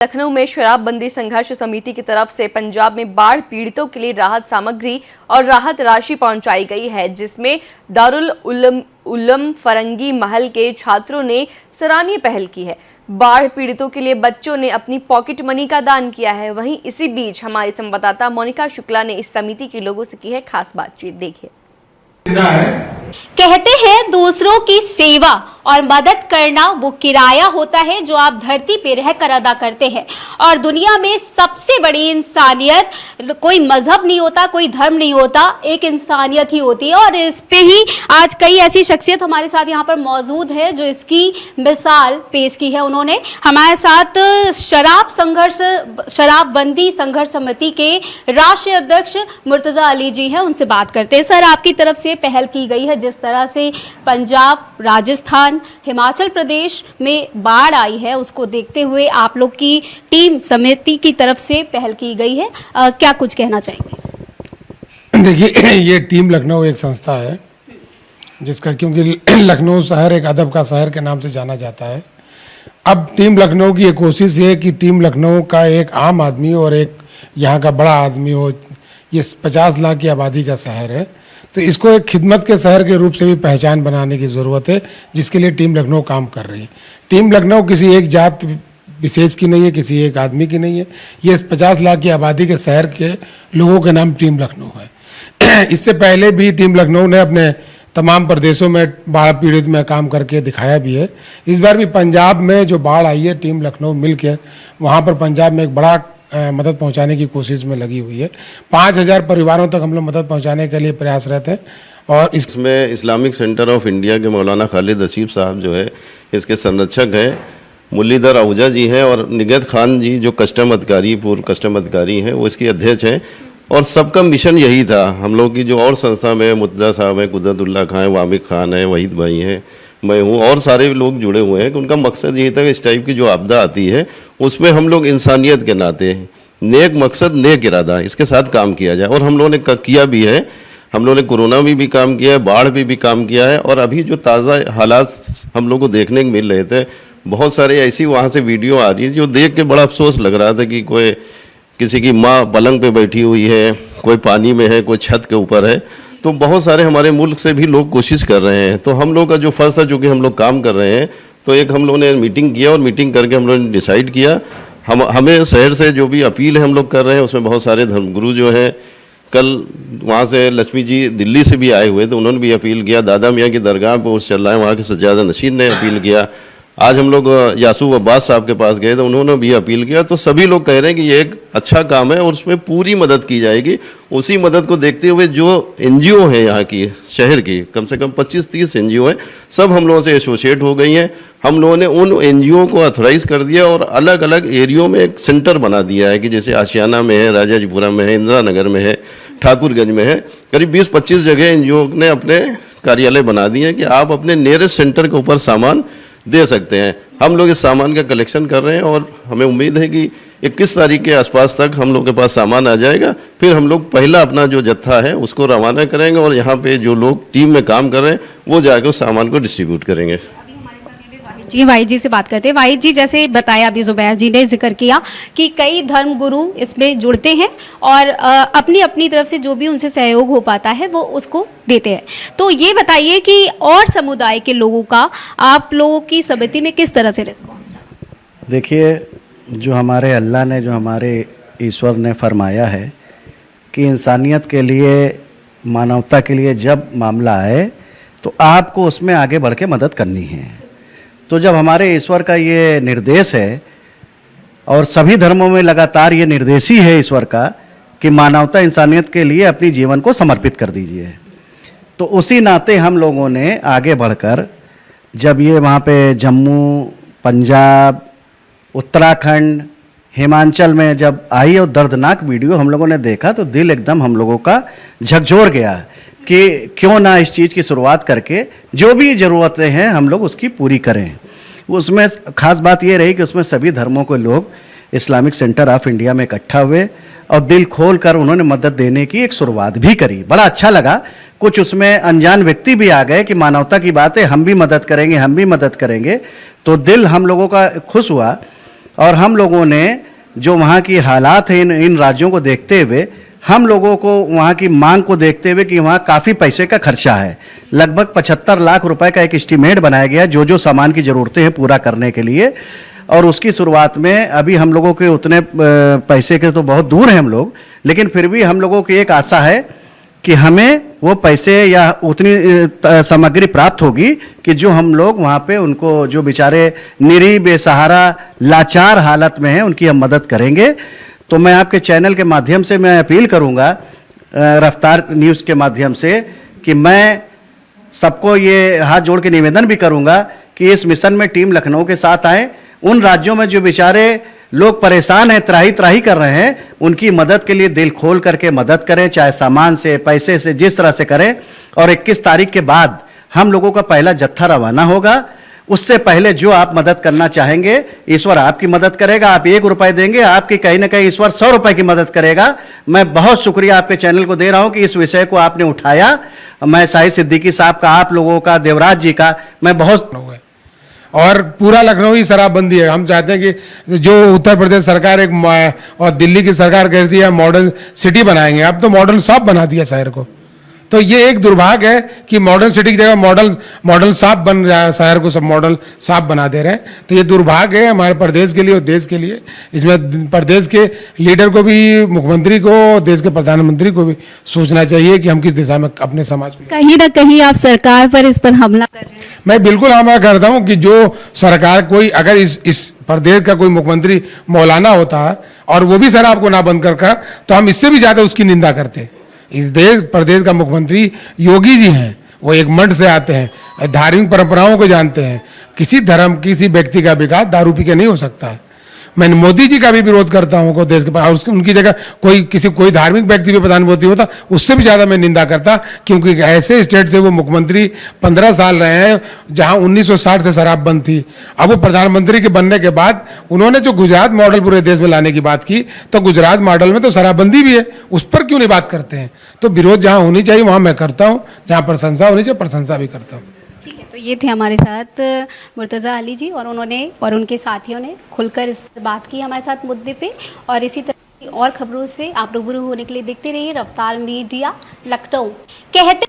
लखनऊ में शराबबंदी संघर्ष समिति की तरफ से पंजाब में बाढ़ पीड़ितों के लिए राहत सामग्री और राहत राशि पहुंचाई गई है, जिसमें दारुल उलूम फरंगी महल के छात्रों ने सराहनीय पहल की है। बाढ़ पीड़ितों के लिए बच्चों ने अपनी पॉकेट मनी का दान किया है। वहीं इसी बीच हमारी संवाददाता मोनिका शुक्ला ने इस समिति के लोगों से की है खास बातचीत। देखिए। कहते हैं दूसरों की सेवा और मदद करना वो किराया होता है जो आप धरती पे रहकर अदा करते हैं। और दुनिया में सबसे बड़ी इंसानियत, कोई मजहब नहीं होता, कोई धर्म नहीं होता, एक इंसानियत ही होती है। और इस पे ही आज कई ऐसी शख्सियत हमारे साथ यहाँ पर मौजूद है जो इसकी मिसाल पेश की है। उन्होंने हमारे साथ शराबबंदी संघर्ष समिति के राष्ट्रीय अध्यक्ष मुर्तजा अली जी हैं, उनसे बात करते हैं। सर, आपकी तरफ से पहल की गई है, जिस तरह से पंजाब, राजस्थान, हिमाचल प्रदेश में बाढ़ आई है, उसको देखते हुए आप लोग की टीम समिति की तरफ से पहल की गई है, क्या कुछ कहना चाहेंगे? देखिए, ये टीम लखनऊ एक संस्था है जिसका, क्योंकि लखनऊ शहर एक अदब का शहर के नाम से जाना जाता है। अब टीम लखनऊ की एक कोशिश ये है कि टीम लखनऊ का एक आम आदमी और एक यहाँ का बड़ा आदमी हो। ये 50 लाख की आबादी का शहर है, तो इसको एक खिदमत के शहर के रूप से भी पहचान बनाने की ज़रूरत है, जिसके लिए टीम लखनऊ काम कर रही है। टीम लखनऊ किसी एक जात विशेष की नहीं है, किसी एक आदमी की नहीं है। ये 50 लाख की आबादी के शहर के लोगों के नाम टीम लखनऊ है। इससे पहले भी टीम लखनऊ ने अपने तमाम प्रदेशों में बाढ़ पीड़ित में काम करके दिखाया भी है। इस बार भी पंजाब में जो बाढ़ आई है, टीम लखनऊ मिलकर वहाँ पर पंजाब में एक बड़ा मदद पहुंचाने की कोशिश में लगी हुई है। 5000 परिवारों तक हम लोग मदद पहुंचाने के लिए प्रयासरत हैं। और इसमें इस्लामिक सेंटर ऑफ इंडिया के मौलाना खालिद रशीद साहब जो है इसके संरक्षक हैं, मुरलीधर आहूजा जी हैं, और निगहत खान जी जो कस्टम अधिकारी, पूर्व कस्टम अधिकारी हैं, वो इसके अध्यक्ष हैं। और सबका मिशन यही था। हम लोग की जो और संस्था में मुर्तजा साहब हैं, कुदरतुल्लाह खान है, वामिक खान है, वहीद भाई हैं, मैं हूँ, और सारे लोग जुड़े हुए हैं कि उनका मकसद यही था कि इस टाइप की जो आपदा आती है उसमें हम लोग इंसानियत के नाते, नेक मकसद नेक इरादा, इसके साथ काम किया जाए। और हम लोगों ने किया भी है। हम लोगों ने कोरोना में भी काम किया है, बाढ़ में भी काम किया है। और अभी जो ताज़ा हालात हम लोग को देखने को मिल रहे थे, बहुत सारे ऐसी वहाँ से वीडियो आ रही है जो देख के बड़ा अफसोस लग रहा था कि कोई किसी की माँ पलंग पे बैठी हुई है, कोई पानी में है, कोई छत के ऊपर है। तो बहुत सारे हमारे मुल्क से भी लोग कोशिश कर रहे हैं। तो हम लोग का जो फर्ज था, चूँकि हम लोग काम कर रहे हैं, तो एक हम लोगों ने मीटिंग किया और मीटिंग करके हम लोगों ने डिसाइड किया, हमें शहर से जो भी अपील है हम लोग कर रहे हैं, उसमें बहुत सारे धर्मगुरु जो हैं, कल वहाँ से लक्ष्मी जी दिल्ली से भी आए हुए थे, उन्होंने भी अपील किया। दादा मियाँ की दरगाह पर उर्स चल रहा है, वहाँ के सज्जादा नशीद ने अपील किया। आज हम लोग यासूब अब्बास साहब के पास गए तो उन्होंने भी अपील किया। तो सभी लोग कह रहे हैं कि ये एक अच्छा काम है और उसमें पूरी मदद की जाएगी। उसी मदद को देखते हुए जो NGO है यहाँ की, शहर की कम से कम 25-30 NGO हैं, सब हम लोगों से एसोसिएट हो गई हैं। हम लोगों ने उन NGO को ऑथराइज कर दिया और अलग अलग एरियो में एक सेंटर बना दिया है कि जैसे आशियाना में है, राजाजीपुरा में है, इंदिरा नगर में है, ठाकुरगंज में है। करीब 20-25 जगह NGO ने अपने कार्यालय बना दिए हैं कि आप अपने नियरेस्ट सेंटर के ऊपर सामान दे सकते हैं। हम लोग इस सामान का कलेक्शन कर रहे हैं और हमें उम्मीद है कि 21 तारीख के आसपास तक हम लोग के पास सामान आ जाएगा। फिर हम लोग पहला अपना जो जत्था है उसको रवाना करेंगे और यहाँ पे जो लोग टीम में काम कर रहे हैं वो जाकर उस सामान को डिस्ट्रीब्यूट करेंगे। जी, वाहिद जी से बात करते हैं। वाहिद जी, जैसे बताया अभी जुबैर जी ने जिक्र किया कि कई धर्म गुरु इसमें जुड़ते हैं और अपनी अपनी तरफ से जो भी उनसे सहयोग हो पाता है वो उसको देते हैं। तो ये बताइए कि और समुदाय के लोगों का आप लोगों की समिति में किस तरह से रिस्पॉन्स रहा? देखिए, जो हमारे अल्लाह ने, जो हमारे ईश्वर ने फरमाया है कि इंसानियत के लिए, मानवता के लिए जब मामला आए तो आपको उसमें आगे बढ़ के मदद करनी है। तो जब हमारे ईश्वर का ये निर्देश है और सभी धर्मों में लगातार ये निर्देश ही है ईश्वर का कि मानवता, इंसानियत के लिए अपनी जीवन को समर्पित कर दीजिए, तो उसी नाते हम लोगों ने आगे बढ़कर जब ये वहाँ पे जम्मू, पंजाब, उत्तराखंड, हिमाचल में जब आई और दर्दनाक वीडियो हम लोगों ने देखा तो दिल एकदम हम लोगों का झकझोर गया कि क्यों ना इस चीज़ की शुरुआत करके जो भी ज़रूरतें हैं हम लोग उसकी पूरी करें। उसमें ख़ास बात ये रही कि उसमें सभी धर्मों के लोग इस्लामिक सेंटर ऑफ इंडिया में इकट्ठा हुए और दिल खोल कर उन्होंने मदद देने की एक शुरुआत भी करी। बड़ा अच्छा लगा। कुछ उसमें अनजान व्यक्ति भी आ गए कि मानवता की बात है, हम भी मदद करेंगे, हम भी मदद करेंगे, तो दिल हम लोगों का खुश हुआ। और हम लोगों ने जो वहाँ की हालात है इन राज्यों को देखते हुए, हम लोगों को वहाँ की मांग को देखते हुए कि वहाँ काफ़ी पैसे का खर्चा है, लगभग 75 लाख रुपए का एक एस्टीमेट बनाया गया जो सामान की ज़रूरतें हैं पूरा करने के लिए। और उसकी शुरुआत में अभी हम लोगों के उतने पैसे के तो बहुत दूर हैं हम लोग, लेकिन फिर भी हम लोगों की एक आशा है कि हमें वो पैसे या उतनी सामग्री प्राप्त होगी कि जो हम लोग वहाँ पे उनको, जो बेचारे निरीह बेसहारा लाचार हालत में हैं, उनकी हम मदद करेंगे। तो मैं आपके चैनल के माध्यम से मैं अपील करूँगा, रफ्तार न्यूज़ के माध्यम से, कि मैं सबको ये हाथ जोड़ के निवेदन भी करूँगा कि इस मिशन में टीम लखनऊ के साथ आएँ। उन राज्यों में जो बेचारे लोग परेशान हैं, त्राही त्राही कर रहे हैं, उनकी मदद के लिए दिल खोल करके मदद करें, चाहे सामान से, पैसे से, जिस तरह से करें। और 21 तारीख के बाद हम लोगों का पहला जत्था रवाना होगा। उससे पहले जो आप मदद करना चाहेंगे, ईश्वर आपकी मदद करेगा। आप 1 रुपए देंगे, आपकी कहीं ना कहीं ईश्वर 100 रुपए की मदद करेगा। मैं बहुत शुक्रिया आपके चैनल को दे रहा हूं कि इस विषय को आपने उठाया। मैं शाहिद सिद्दीकी साहब का, आप लोगों का, देवराज जी का मैं बहुत, और पूरा लखनऊ ही शराबबंदी है। हम चाहते हैं कि जो उत्तर प्रदेश सरकार और दिल्ली की सरकार कहती है मॉडर्न सिटी बनाएंगे, अब तो मॉडल शॉप बना दिया शहर को। तो ये एक दुर्भाग्य है कि मॉडर्न सिटी की जगह मॉडल शॉप बन रहा है, शहर को सब मॉडल शॉप बना दे रहे हैं। तो ये दुर्भाग्य है हमारे प्रदेश के लिए और देश के लिए। इसमें प्रदेश के लीडर को भी, मुख्यमंत्री को, देश के प्रधानमंत्री को भी सोचना चाहिए कि हम किस दिशा में अपने समाज को। कहीं ना कहीं आप सरकार पर इस पर हमला कर रहे हैं। मैं बिल्कुल हमला करता हूं कि जो सरकार कोई, अगर इस प्रदेश का कोई मुख्यमंत्री मौलाना होता और वो भी शराब को ना बंद कर, तो हम इससे भी ज्यादा उसकी निंदा करते। इस प्रदेश का मुख्यमंत्री योगी जी हैं, वो एक मठ से आते हैं, धार्मिक परंपराओं को जानते हैं। किसी धर्म, किसी व्यक्ति का विकास दारू पी के नहीं हो सकता है। मैं मोदी जी का भी विरोध करता हूं को देश के पास, उनकी जगह कोई धार्मिक व्यक्ति भी प्रधानमंत्री होता, उससे भी ज्यादा मैं निंदा करता, क्योंकि ऐसे स्टेट से वो मुख्यमंत्री 15 साल रहे हैं जहां 1960 से शराब बंद थी। अब वो प्रधानमंत्री के बनने के बाद उन्होंने जो गुजरात मॉडल पूरे देश में लाने की बात की, तो गुजरात मॉडल में तो शराबबंदी भी है, उस पर क्यों नहीं बात करते हैं? तो विरोध जहां होनी चाहिए वहां मैं करता हूं, जहां प्रशंसा होनी चाहिए प्रशंसा भी करता हूं। ठीक है, तो ये थे हमारे साथ मुर्तज़ा अली जी, और उन्होंने और उनके साथियों ने खुलकर इस पर बात की हमारे साथ मुद्दे पे। और इसी तरह और खबरों से आप रूबरू होने के लिए देखते रहिए रफ्तार मीडिया लखनऊ। कहते